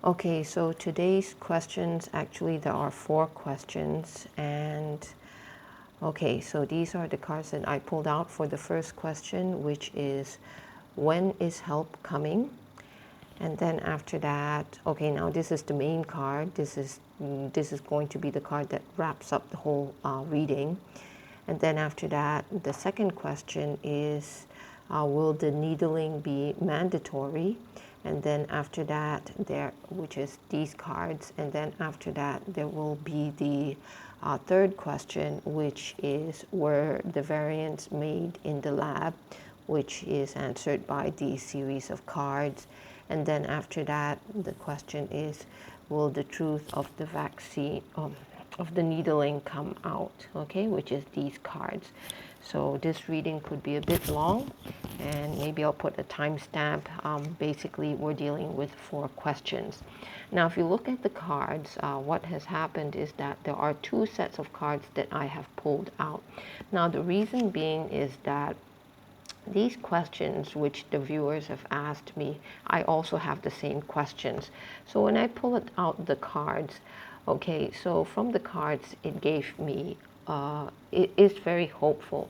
Okay, so today's questions, actually there are 4 questions, and okay, so these are the cards that I pulled out for the first question, which is, when is help coming? And then after that, okay, now this is the main card. This is going to be the card that wraps up the whole reading. And then after that, the second question is, will the needling be mandatory? And then after that, which is these cards. And then after that, there will be the third question, which is, were the variants made in the lab? Which is answered by these series of cards. And then after that, the question is, will the truth of the vaccine, of the needling come out? Okay, which is these cards. So this reading could be a bit long, and maybe I'll put a timestamp. Basically, we're dealing with 4 questions. Now, if you look at the cards, what has happened is that there are 2 sets of cards that I have pulled out. Now, the reason being is that these questions which the viewers have asked me, I also have the same questions. So when I pull it out the cards, okay, so from the cards it gave me, it is very hopeful.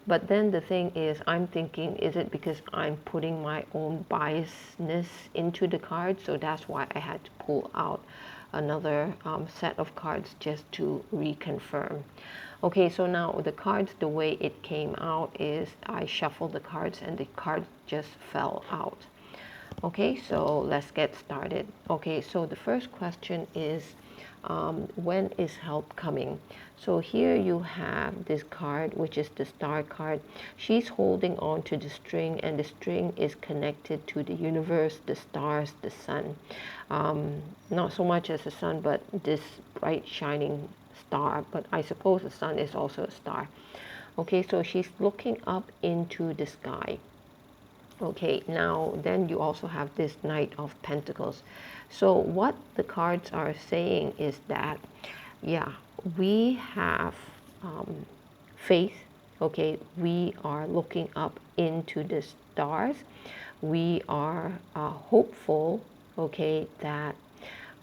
But then the thing is, I'm thinking, is it because I'm putting my own biasness into the cards? So that's why I had to pull out another set of cards just to reconfirm. Okay, so now the cards, the way it came out is I shuffled the cards and the cards just fell out. Okay, so let's get started. Okay, so the first question is, when is help coming? So here you have this card, which is the star card. She's holding on to the string, and the string is connected to the universe, the stars, the sun. Not so much as the sun, but this bright shining star, but I suppose the sun is also a star. Okay, so she's looking up into the sky. Okay, now then you also have this Knight of Pentacles. So what the cards are saying is that, yeah, we have faith. Okay, we are looking up into the stars. We are hopeful, okay, that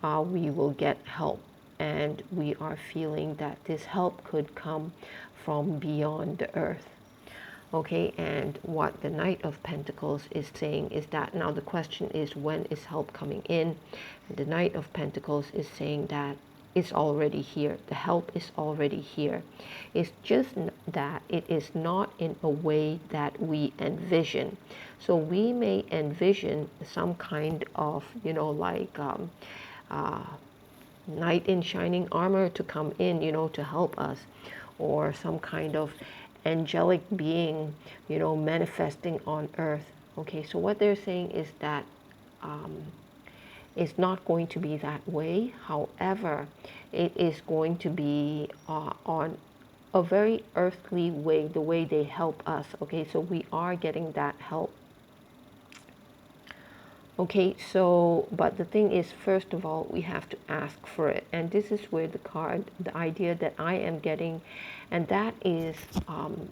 we will get help. And we are feeling that this help could come from beyond the earth. Okay, and what the Knight of Pentacles is saying is that, now the question is, when is help coming in? And the Knight of Pentacles is saying that it's already here. The help is already here. It's just that it is not in a way that we envision. So we may envision some kind of, like knight in shining armor to come in, to help us, or some kind of angelic being, manifesting on earth. Okay, so what they're saying is that it's not going to be that way. However, it is going to be on a very earthly way, the way they help us. Okay, so we are getting that help. Okay, so, but the thing is, first of all, we have to ask for it. And this is where the idea that I am getting, and that is,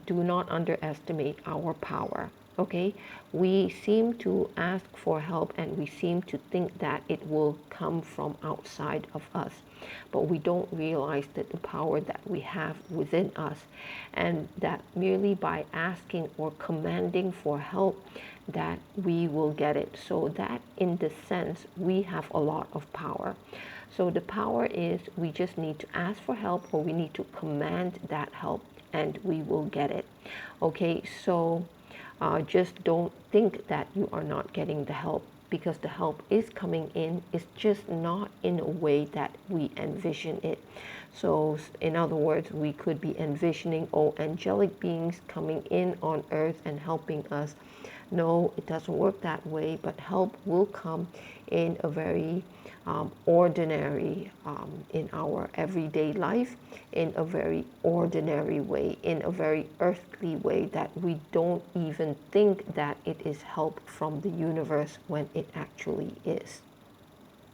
do not underestimate our power. Okay, we seem to ask for help and we seem to think that it will come from outside of us, but we don't realize that the power that we have within us, and that merely by asking or commanding for help, that we will get it. So that in the sense, we have a lot of power. So the power is, we just need to ask for help, or we need to command that help, and we will get it. Okay, so just don't think that you are not getting the help, because the help is coming in. It's just not in a way that we envision it. So in other words, we could be envisioning, angelic beings coming in on earth and helping us. No, it doesn't work that way, but help will come in a very ordinary, in our everyday life, in a very ordinary way, in a very earthly way, that we don't even think that it is help from the universe when it actually is.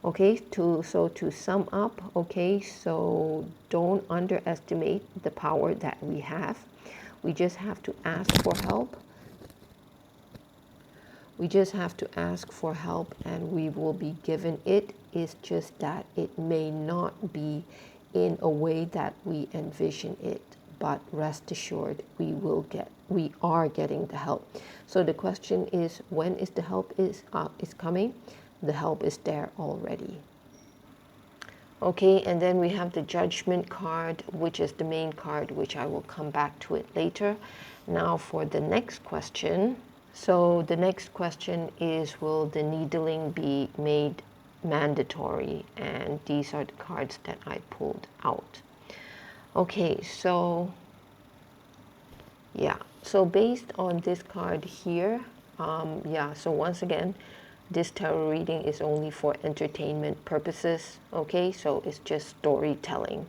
Okay, so to sum up, okay, so don't underestimate the power that we have. We just have to ask for help. We just have to ask for help and we will be given it. Is just that it may not be in a way that we envision it, but rest assured we are getting the help. So the question is, when is the help is coming? The help is there already. Okay, and then we have the judgment card, which is the main card, which I will come back to it later. Now for the next question. So the next question is, will the needling be made mandatory? And these are the cards that I pulled out. Okay, so yeah, so based on this card here, so once again, this tarot reading is only for entertainment purposes, okay? So it's just storytelling.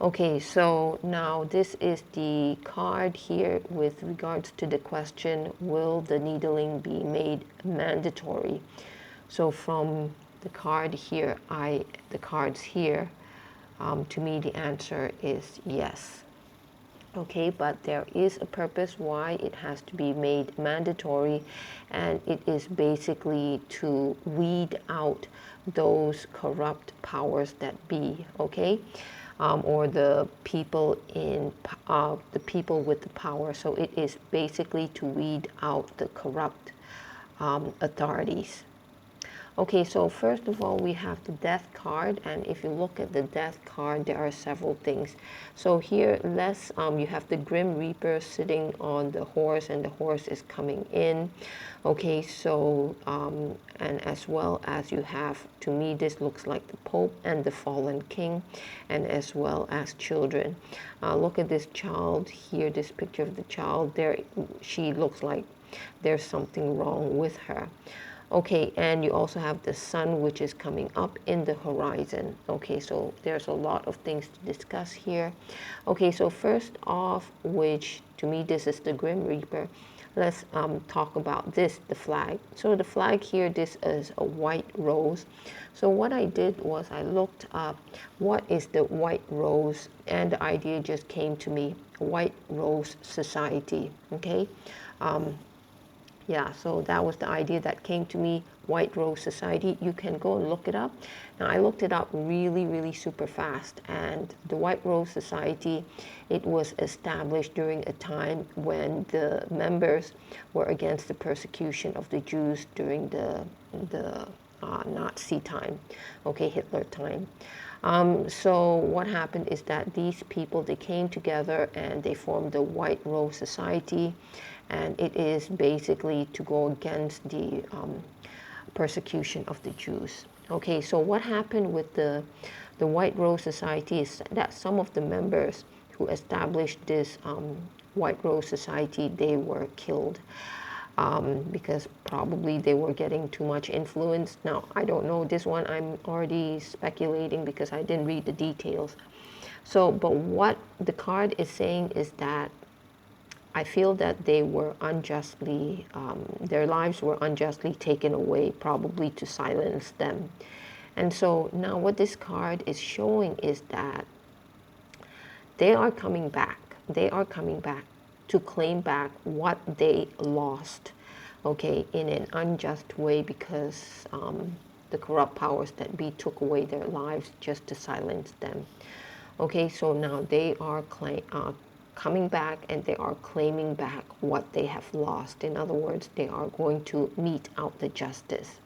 Okay, so now this is the card here with regards to the question, will the needling be made mandatory? So from the card here, the cards here, to me the answer is yes. Okay, but there is a purpose why it has to be made mandatory, and it is basically to weed out those corrupt powers that be, okay, or the people with the power. So it is basically to weed out the corrupt authorities. Okay, so first of all, we have the death card, and if you look at the death card, there are several things. So here, you have the Grim Reaper sitting on the horse, and the horse is coming in. Okay, so, and as well as you have, to me, this looks like the Pope and the fallen king, and as well as children. Look at this child here, this picture of the child there. She looks like there's something wrong with her. Okay, and you also have the sun, which is coming up in the horizon. Okay, so there's a lot of things to discuss here. Okay, so first off, which to me this is the Grim Reaper, let's talk about this, the flag. So the flag here, this is a white rose. So what I did was I looked up what is the white rose, and the idea just came to me, White Rose Society, okay? Yeah, so that was the idea that came to me, White Rose Society. You can go and look it up. Now, I looked it up really, really super fast. And the White Rose Society, it was established during a time when the members were against the persecution of the Jews during the Nazi time, okay, Hitler time. So what happened is that these people, they came together and they formed the White Rose Society, and it is basically to go against the persecution of the Jews. Okay, so what happened with the White Rose Society is that some of the members who established this White Rose Society, they were killed. Because probably they were getting too much influence. Now, I don't know this one, I'm already speculating because I didn't read the details. So, but what the card is saying is that I feel that they were unjustly, their lives were unjustly taken away, probably to silence them. And so now what this card is showing is that they are coming back. They are coming back to claim back what they lost, okay, in an unjust way, because the corrupt powers that be took away their lives just to silence them. Okay, so now they are coming back, and they are claiming back what they have lost. In other words, they are going to mete out the justice.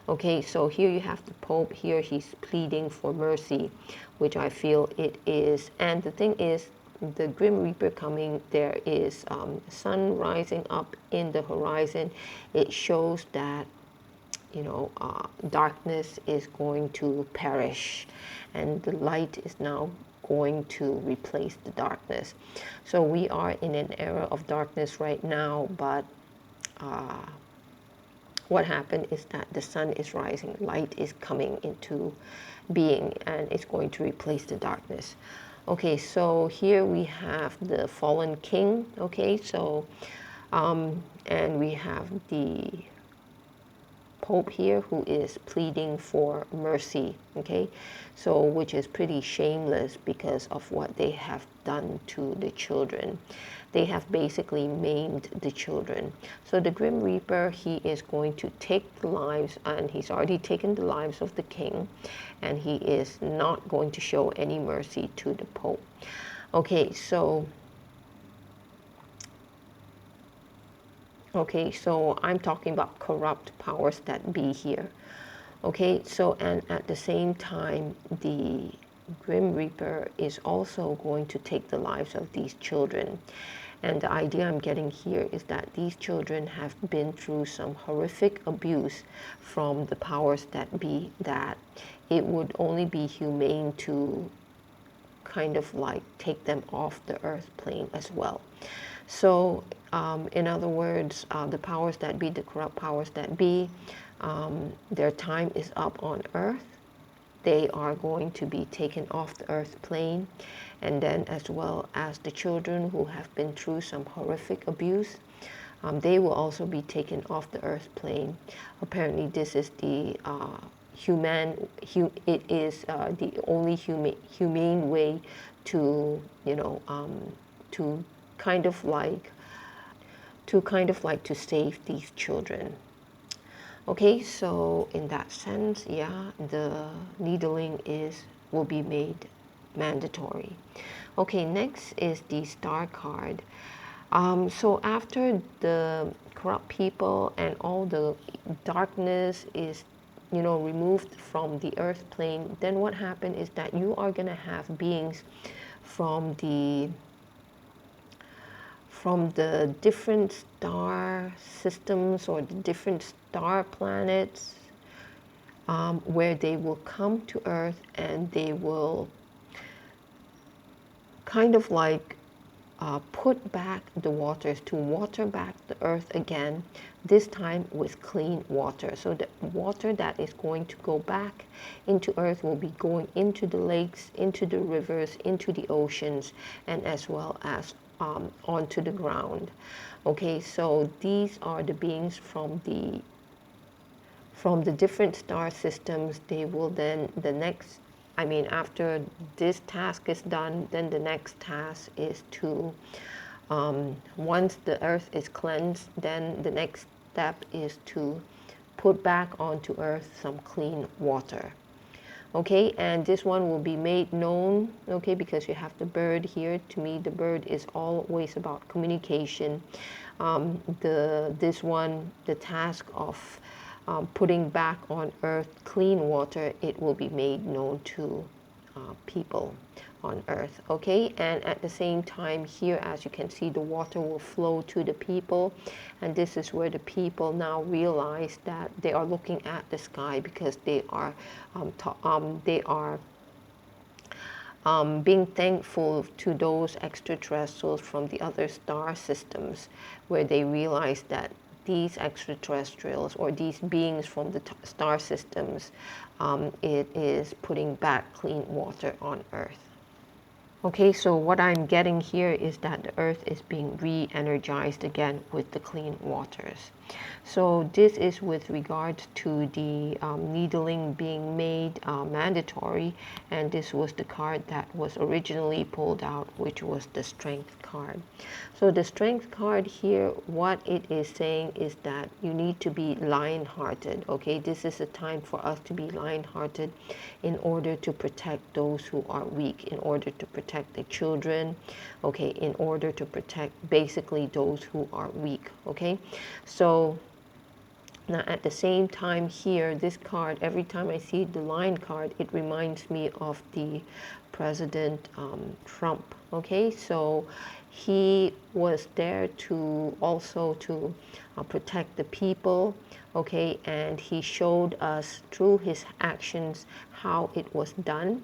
Okay, so here you have the Pope. Here he's pleading for mercy, which I feel it is. And the thing is, the Grim Reaper coming, there is sun rising up in the horizon. It shows that, you know, darkness is going to perish, and the light is now going to replace the darkness. So we are in an era of darkness right now, but what happened is that the sun is rising, light is coming into being, and it's going to replace the darkness. Okay, so here we have the fallen king. Okay, so and we have the Pope here who is pleading for mercy, okay? So, which is pretty shameless because of what they have done to the children. They have basically maimed the children. So the Grim Reaper, he is going to take the lives, and he's already taken the lives of the king, and he is not going to show any mercy to the Pope. Okay, so I'm talking about corrupt powers that be here. Okay, so and at the same time, the Grim Reaper is also going to take the lives of these children. And the idea I'm getting here is that these children have been through some horrific abuse from the powers that be, that it would only be humane to kind of like take them off the earth plane as well. So in other words, the powers that be, the corrupt powers that be, their time is up on earth. They are going to be taken off the earth plane, and then as well as the children who have been through some horrific abuse, they will also be taken off the earth plane. Apparently this is the it is the only humane way to, you know, to kind of like to save these children. Okay, so in that sense, yeah, the needling will be made mandatory. Okay, next is the star card. So after the corrupt people and all the darkness is, you know, removed from the earth plane, then what happened is that you are going to have beings from the different star systems or the different star planets, where they will come to Earth and they will kind of like put back the waters, to water back the Earth again, this time with clean water. So the water that is going to go back into Earth will be going into the lakes, into the rivers, into the oceans, and as well as onto the ground. Okay, so these are the beings from the different star systems. They will then, after this task is done, then the next task is to, once the earth is cleansed, then the next step is to put back onto earth some clean water. Okay, and this one will be made known, okay, because you have the bird here. To me, the bird is always about communication. The task of putting back on earth clean water, it will be made known to people on earth. Okay, and at the same time here, as you can see, the water will flow to the people, and this is where the people now realize that they are looking at the sky, because they are being thankful to those extraterrestrials from the other star systems, where they realize that these extraterrestrials or these beings from the star systems, it is putting back clean water on Earth. Okay, so what I'm getting here is that the earth is being re-energized again with the clean waters. So this is with regards to the needling being made mandatory, and this was the card that was originally pulled out, which was the strength card. So the strength card here, what it is saying is that you need to be lion-hearted. Okay, this is a time for us to be lion-hearted in order to protect those who are weak, in order to protect the children, okay, in order to protect basically those who are weak. Okay, so now at the same time here, this card, every time I see the lion card, it reminds me of the President Trump. Okay, so he was there to also to protect the people. Okay, and he showed us through his actions how it was done,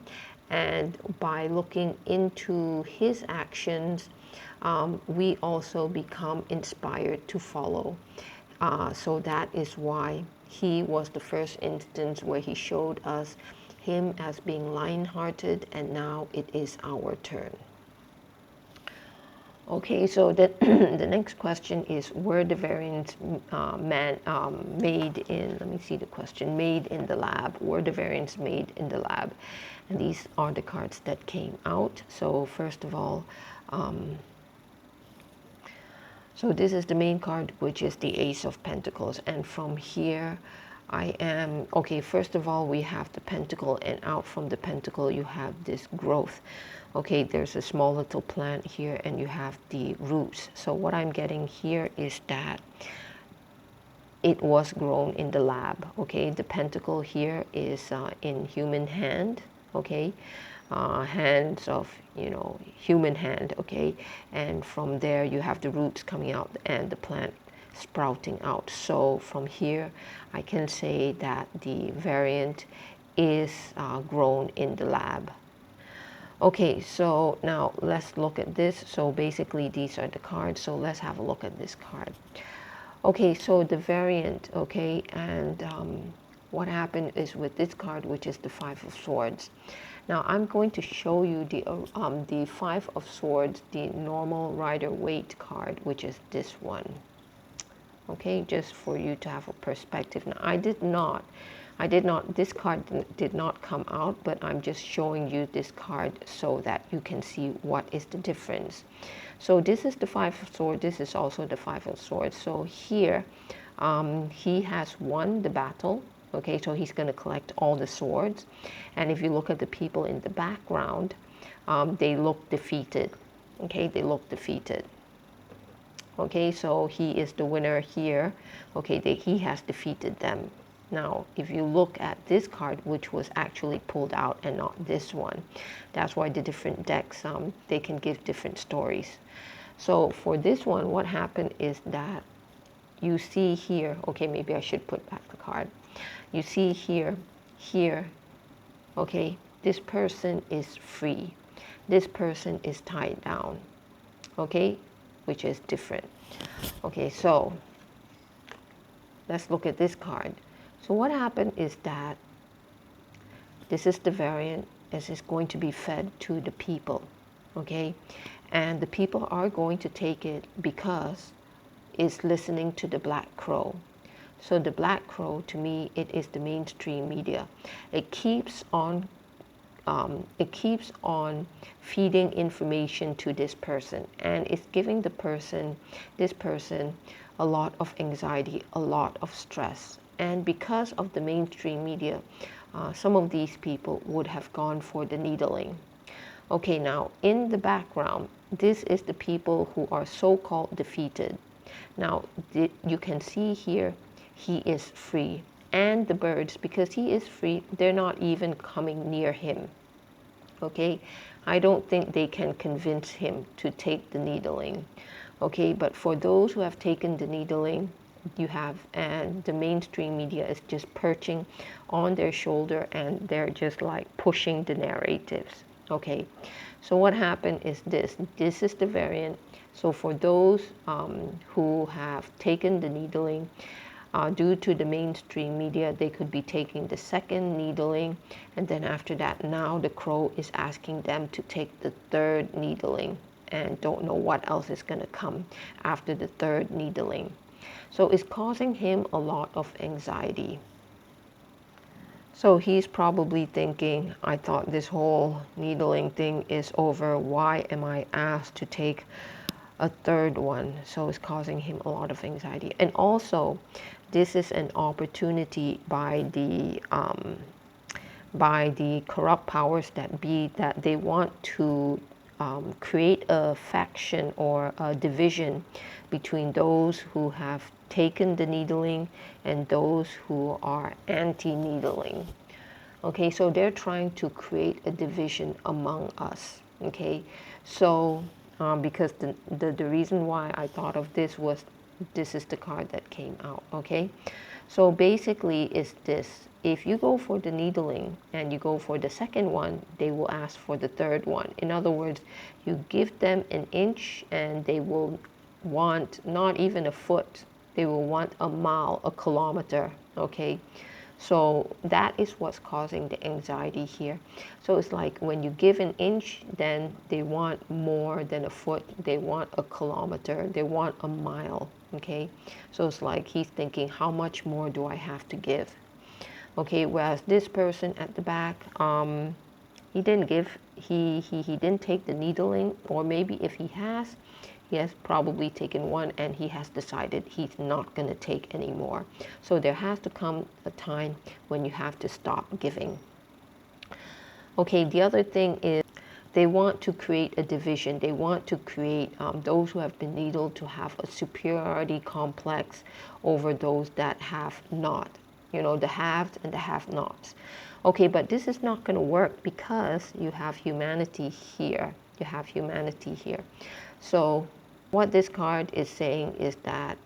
and by looking into his actions, we also become inspired to follow. So that is why he was the first instance where he showed us him as being lion-hearted, and now it is our turn. Okay, so the, the next question is, were the variants made in, let me see the question, made in the lab? Were the variants made in the lab? And these are the cards that came out. So first of all, so this is the main card, which is the Ace of Pentacles. And from here, okay, first of all, we have the pentacle, and out from the pentacle, you have this growth. Okay, there's a small little plant here, and you have the roots. So what I'm getting here is that it was grown in the lab. Okay, the pentacle here is in human hand. Okay, hands of, human hand. Okay, and from there you have the roots coming out and the plant sprouting out. So from here I can say that the variant is grown in the lab. Okay, so now let's look at this. So basically these are the cards, so let's have a look at this card. Okay, so the variant, okay, and what happened is with this card, which is the Five of Swords. Now I'm going to show you the Five of Swords, the normal Rider-Waite card, which is this one. Okay, just for you to have a perspective. Now this card did not come out, but I'm just showing you this card so that you can see what is the difference. So this is the Five of Swords, this is also the Five of Swords. So here, he has won the battle. Okay, so he's going to collect all the swords. And if you look at the people in the background, they look defeated. Okay, they look defeated. Okay, so he is the winner here. Okay, he has defeated them. Now, if you look at this card, which was actually pulled out and not this one, that's why the different decks, they can give different stories. So for this one, what happened is that you see here, okay, maybe I should put back the card. You see here, okay, this person is free. This person is tied down, okay, which is different. Okay, so let's look at this card. So what happened is that this is the variant. This is going to be fed to the people, okay? And the people are going to take it because it's listening to the Black Crow. So the Black Crow, to me, it is the mainstream media. It keeps on feeding information to this person, and it's giving this person a lot of anxiety, a lot of stress. And because of the mainstream media, some of these people would have gone for the needling. Okay, now in the background, this is the people who are so-called defeated. Now you can see here, he is free. And the birds, because he is free, they're not even coming near him. Okay, I don't think they can convince him to take the needling. Okay, but for those who have taken the needling, and the mainstream media is just perching on their shoulder, and they're just like pushing the narratives. Okay, so what happened is this is the variant. So for those who have taken the needling, due to the mainstream media, they could be taking the second needling, and then after that, now the crow is asking them to take the third needling, and don't know what else is going to come after the third needling. So it's causing him a lot of anxiety. So he's probably thinking, I thought this whole needling thing is over. Why am I asked to take a third one? So it's causing him a lot of anxiety. And also, this is an opportunity by the corrupt powers that be, that they want to create a faction or a division between those who have taken the needling and those who are anti-needling. Okay, so they're trying to create a division among us. Okay, so because the reason why I thought of this was, this is the card that came out. Okay, so basically is this: if you go for the needling and you go for the second one, they will ask for the third one. In other words, you give them an inch and they will want not even a foot, they will want a mile, a kilometer. Okay, So that is what's causing the anxiety here. So it's like when you give an inch, then they want more than a foot. They want a kilometer. They want a mile. Okay. So it's like he's thinking, how much more do I have to give? Okay. Whereas this person at the back, he didn't give, he didn't take the needling, or maybe if he has probably taken one and he has decided he's not going to take any more. So there has to come a time when you have to stop giving. Okay, the other thing is they want to create a division. They want to create those who have been needled to have a superiority complex over those that have not. You know, the haves and the have-nots. Okay, but this is not going to work because you have humanity here. You have humanity here. So what this card is saying is that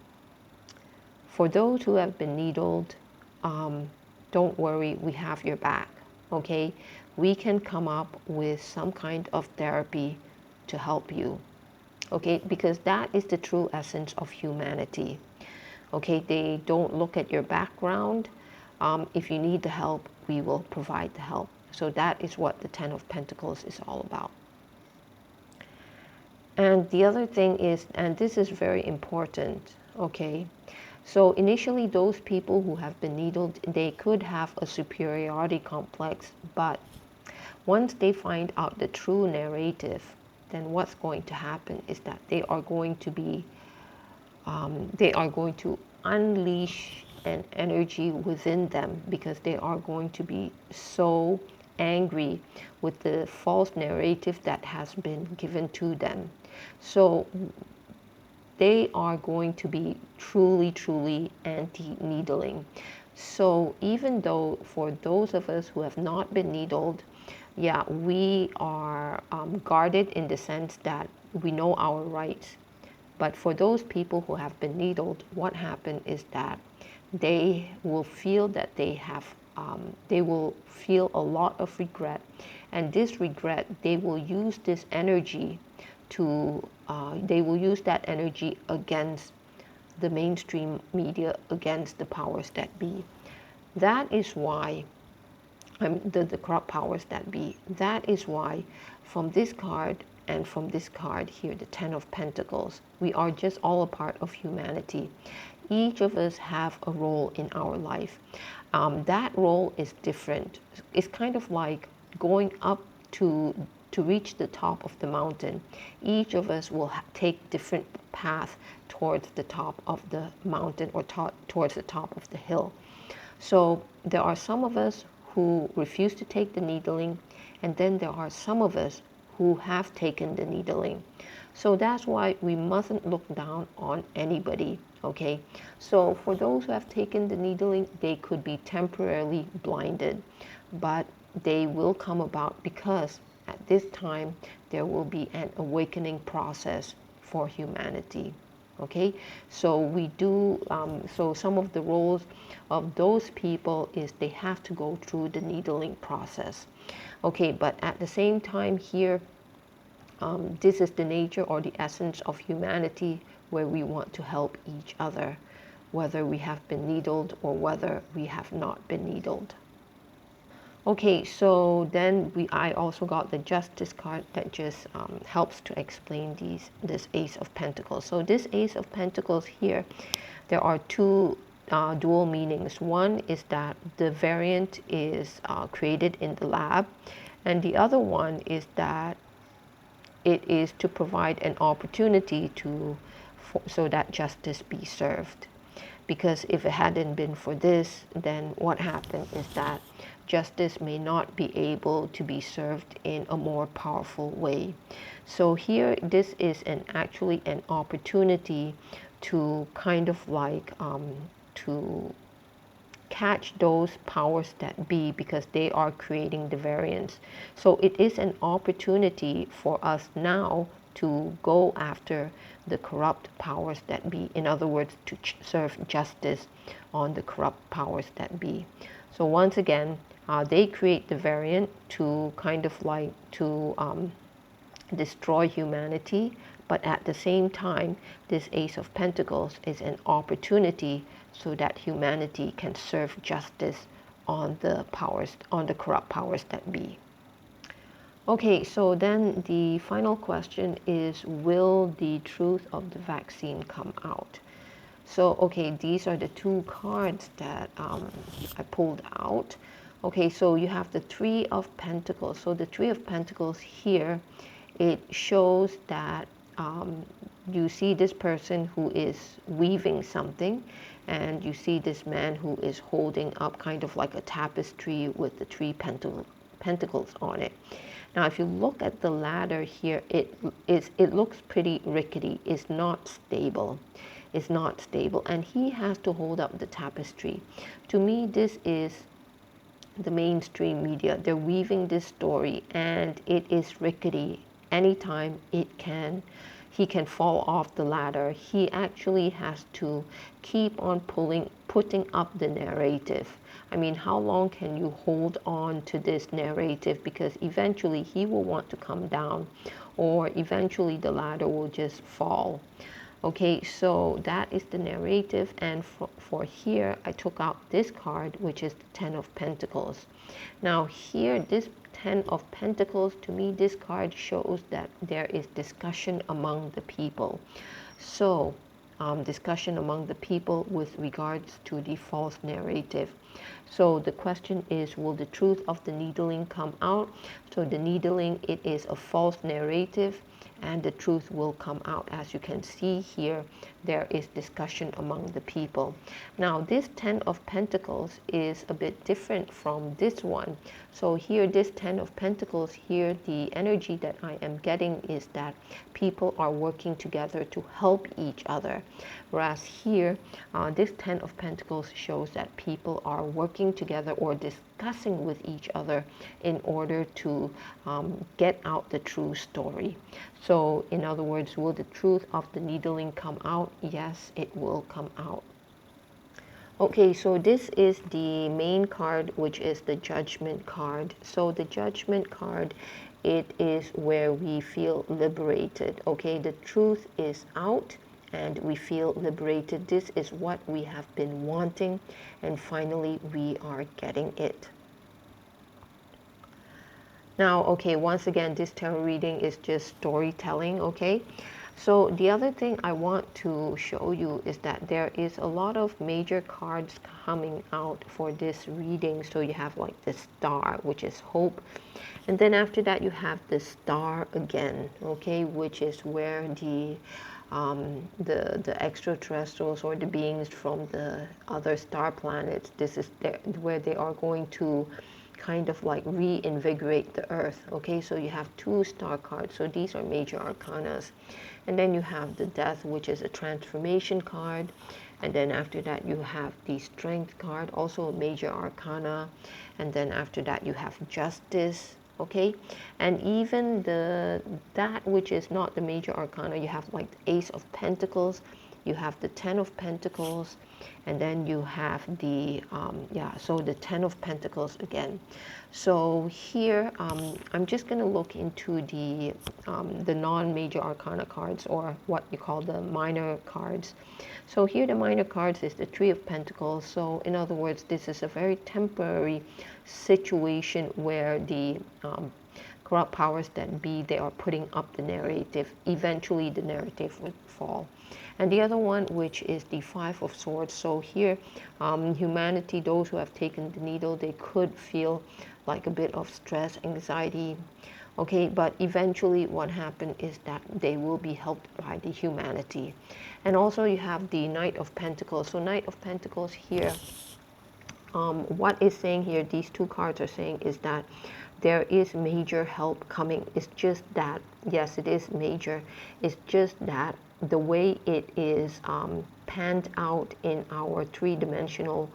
for those who have been needled, don't worry, we have your back. Okay, we can come up with some kind of therapy to help you. Okay, because that is the true essence of humanity. Okay, they don't look at your background. If you need the help, we will provide the help. So that is what the Ten of Pentacles is all about. And the other thing is, and this is very important, okay, so initially those people who have been needled, they could have a superiority complex, but once they find out the true narrative, then what's going to happen is that they are going to unleash an energy within them, because they are going to be so angry with the false narrative that has been given to them. So they are going to be truly anti-needling. So even though for those of us who have not been needled, yeah, we are guarded in the sense that we know our rights. But for those people who have been needled, what happened is that they will feel that they will feel a lot of regret. And this regret, they will use this energy they will use that energy against the mainstream media, against the powers that be. That is why, the corrupt powers that be, that is why from this card and from this card here, the Ten of Pentacles, we are just all a part of humanity. Each of us have a role in our life. That role is different. It's kind of like going up to reach the top of the mountain. Each of us will take different path towards the top of the mountain, or towards the top of the hill. So there are some of us who refuse to take the needling, and then there are some of us who have taken the needling. So that's why we mustn't look down on anybody, okay? So for those who have taken the needling, they could be temporarily blinded, but they will come about, because at this time there will be an awakening process for humanity. Okay, so we do, so some of the roles of those people is they have to go through the needling process. Okay, but at the same time here, this is the nature or the essence of humanity, where we want to help each other, whether we have been needled or whether we have not been needled. Okay, so then I also got the Justice card that just helps to explain this Ace of Pentacles. So this Ace of Pentacles here, there are two dual meanings. One is that the variant is created in the lab, and the other one is that it is to provide an opportunity so that justice be served. Because if it hadn't been for this, then what happened is that justice may not be able to be served in a more powerful way. So here, this is actually an opportunity to kind of like to catch those powers that be, because they are creating the variance. So it is an opportunity for us now to go after the corrupt powers that be. In other words, to serve justice on the corrupt powers that be. So once again, they create the variant to kind of like to destroy humanity, but at the same time, this Ace of Pentacles is an opportunity so that humanity can serve justice on the powers, on the corrupt powers that be. Okay, so then the final question is, will the truth of the vaccine come out? So, okay, these are the two cards that I pulled out. Okay, so you have the Three of Pentacles. So the Three of Pentacles here, it shows that you see this person who is weaving something, and you see this man who is holding up kind of like a tapestry with the three pentacles on it. Now, if you look at the ladder here, it looks pretty rickety. It's not stable. It's not stable, and he has to hold up the tapestry. To me, this is the mainstream media. They're weaving this story, and it is rickety. Anytime he can fall off the ladder. He actually has to keep on putting up the narrative. I mean, how long can you hold on to this narrative? Because eventually he will want to come down, or eventually the ladder will just fall. Okay, so that is the narrative, and for here I took out this card, which is the Ten of Pentacles. Now here, this Ten of Pentacles, to me this card shows that there is discussion among the people. So discussion among the people with regards to the false narrative. So the question is, will the truth of the needling come out? So the needling, it is a false narrative, and the truth will come out. As you can see here, there is discussion among the people. Now this Ten of Pentacles is a bit different from this one. So here, this Ten of Pentacles here, the energy that I am getting is that people are working together to help each other. Whereas here, this Ten of Pentacles shows that people are working together or discussing with each other in order to get out the true story. So in other words, will the truth of the needling come out? Yes, it will come out. Okay, so this is the main card, which is the Judgment card. So the Judgment card, it is where we feel liberated. Okay, the truth is out and we feel liberated. This is what we have been wanting, and finally we are getting it. Now, okay, once again, this tarot reading is just storytelling, okay? So the other thing I want to show you is that there is a lot of major cards coming out for this reading. So you have like the Star, which is hope. And then after that, you have the Star again, okay, which is where the extraterrestrials or the beings from the other star planets, this is where they are going to kind of like reinvigorate the earth. Okay, so you have two star cards, so these are major arcanas. And then you have the Death, which is a transformation card. And then after that you have the Strength card, also a major arcana. And then after that you have Justice. Okay, and even that which is not the major arcana, you have like the Ace of Pentacles, you have the Ten of Pentacles, and then you have the so the Ten of Pentacles again. So here I'm just going to look into the non-major arcana cards, or what you call the minor cards. So here the minor cards is the Three of Pentacles. So in other words, this is a very temporary situation where the corrupt powers that be, they are putting up the narrative. Eventually the narrative would fall. And the other one, which is the Five of Swords. So here humanity, those who have taken the needle, they could feel like a bit of stress, anxiety. Okay, but eventually what happened is that they will be helped by the humanity. And also you have the Knight of Pentacles. So Knight of Pentacles here, what is saying here, these two cards are saying, is that there is major help coming. It's just that, yes, it is major. It's just that the way it is panned out in our three-dimensional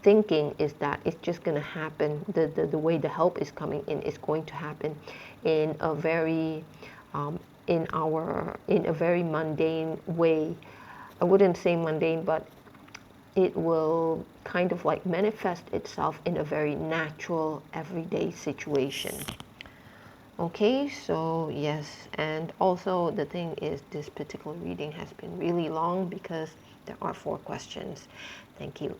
thinking is that it's just going to happen. The way the help is coming in is going to happen in a very in a very mundane way. I wouldn't say mundane, but it will kind of like manifest itself in a very natural, everyday situation. Okay, so yes, and also the thing is, this particular reading has been really long because there are 4 questions. Thank you.